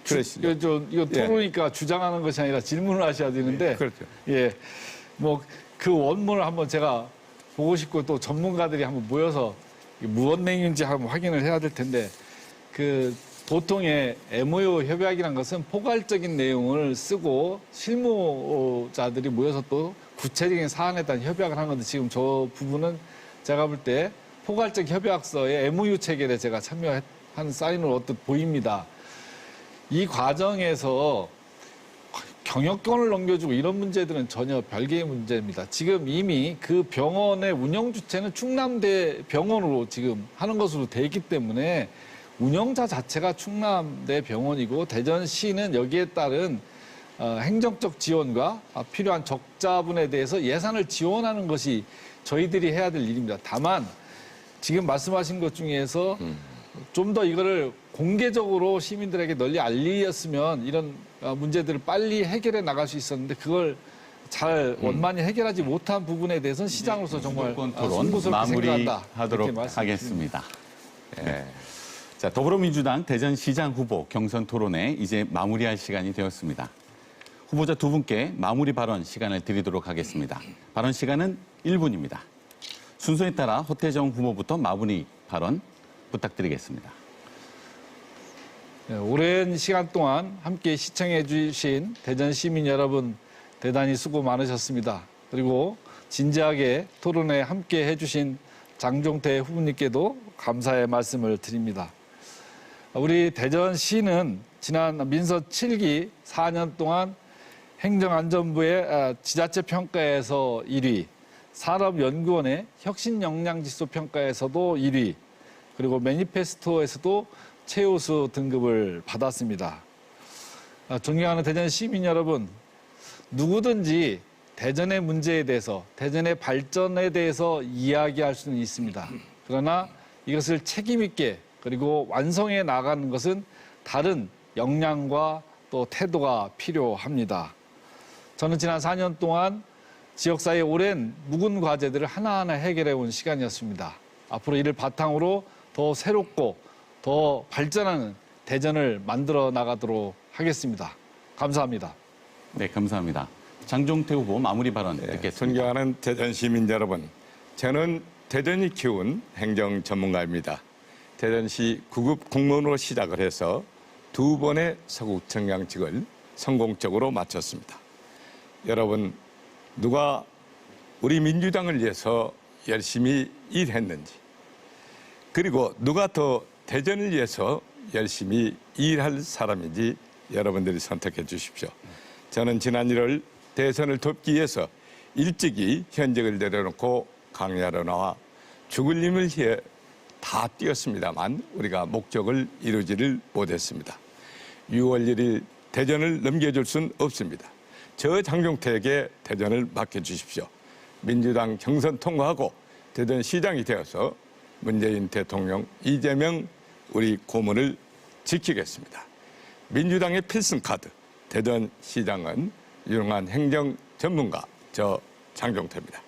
그렇습니다. 이거 토론이니까 주장하는 것이 아니라 질문을 하셔야 되는데. 그렇죠. 예. 뭐 그 원문을 한번 제가 보고 싶고 또 전문가들이 한번 모여서 무언 내용인지 한번 확인을 해야 될 텐데 그 보통의 MOU 협약이란 것은 포괄적인 내용을 쓰고 실무자들이 모여서 또 구체적인 사안에 대한 협약을 한 건데 지금 저 부분은 제가 볼 때 포괄적 협약서에 MOU 체결에 제가 참여한 사인으로 어떻게 보입니다. 이 과정에서 경영권을 넘겨주고 이런 문제들은 전혀 별개의 문제입니다. 지금 이미 그 병원의 운영 주체는 충남대 병원으로 지금 하는 것으로 돼 있기 때문에 운영자 자체가 충남대 병원이고 대전시는 여기에 따른 행정적 지원과 필요한 적자분에 대해서 예산을 지원하는 것이 저희들이 해야 될 일입니다. 다만 지금 말씀하신 것 중에서 좀 더 이거를 공개적으로 시민들에게 널리 알리었으면 이런 문제들을 빨리 해결해 나갈 수 있었는데 그걸 잘 원만히 해결하지 못한 부분에 대해서는 시장으로서 정말 주도권 토론 송구스럽게 생각한다. 마무리하도록 이렇게 말씀드립니다. 하겠습니다. 네. 자, 더불어민주당 대전시장 후보 경선 토론회 이제 마무리할 시간이 되었습니다. 후보자 두 분께 마무리 발언 시간을 드리도록 하겠습니다. 발언 시간은 1분입니다. 순서에 따라 호태정 후보부터 마무리 발언 부탁드리겠습니다. 네, 오랜 시간 동안 함께 시청해 주신 대전 시민 여러분 대단히 수고 많으셨습니다. 그리고 진지하게 토론에 함께 해주신 장종태 후보님께도 감사의 말씀을 드립니다. 우리 대전시는 지난 민서 7기 4년 동안 행정안전부의 지자체 평가에서 1위, 산업연구원의 혁신역량지수 평가에서도 1위, 그리고 매니페스토에서도 최우수 등급을 받았습니다. 존경하는 대전 시민 여러분, 누구든지 대전의 문제에 대해서, 대전의 발전에 대해서 이야기할 수는 있습니다. 그러나 이것을 책임 있게 그리고 완성해 나가는 것은 다른 역량과 또 태도가 필요합니다. 저는 지난 4년 동안 지역사회의 오랜 묵은 과제들을 하나하나 해결해 온 시간이었습니다. 앞으로 이를 바탕으로 더 새롭고 더 발전하는 대전을 만들어 나가도록 하겠습니다. 감사합니다. 네, 감사합니다. 장종태 후보 마무리 발언 듣겠습니다. 존경하는 대전 시민 여러분, 저는 대전이 키운 행정 전문가입니다. 대전시 9급 공무원으로 시작을 해서 2번의 서구청장직을 성공적으로 마쳤습니다. 여러분, 누가 우리 민주당을 위해서 열심히 일했는지, 그리고 누가 더 대전을 위해서 열심히 일할 사람인지 여러분들이 선택해 주십시오. 저는 지난 1월 대선을 돕기 위해서 일찍이 현직을 내려놓고 강야로 나와 죽을 힘을 위해 다 뛰었습니다만 우리가 목적을 이루지를 못했습니다. 6월 1일 대전을 넘겨줄 수는 없습니다. 저 장종태에게 대전을 맡겨주십시오. 민주당 경선 통과하고 대전시장이 되어서 문재인 대통령, 이재명 우리 고문을 지키겠습니다. 민주당의 필승카드, 대전시장은 유능한 행정 전문가, 저 장종태입니다.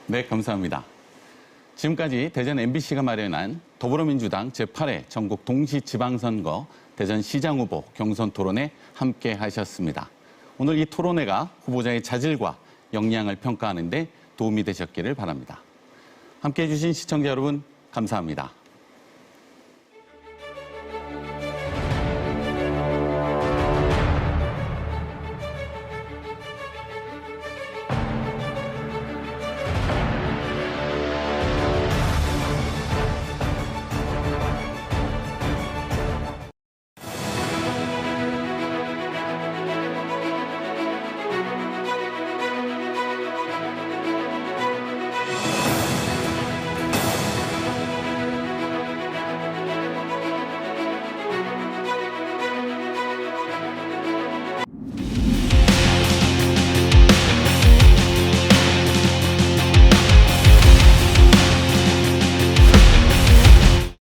네, 감사합니다. 지금까지 대전 MBC가 마련한 더불어민주당 제8회 전국 동시지방선거 대전시장 후보 경선 토론에 함께 하셨습니다. 오늘 이 토론회가 후보자의 자질과 역량을 평가하는 데 도움이 되셨기를 바랍니다. 함께해 주신 시청자 여러분, 감사합니다.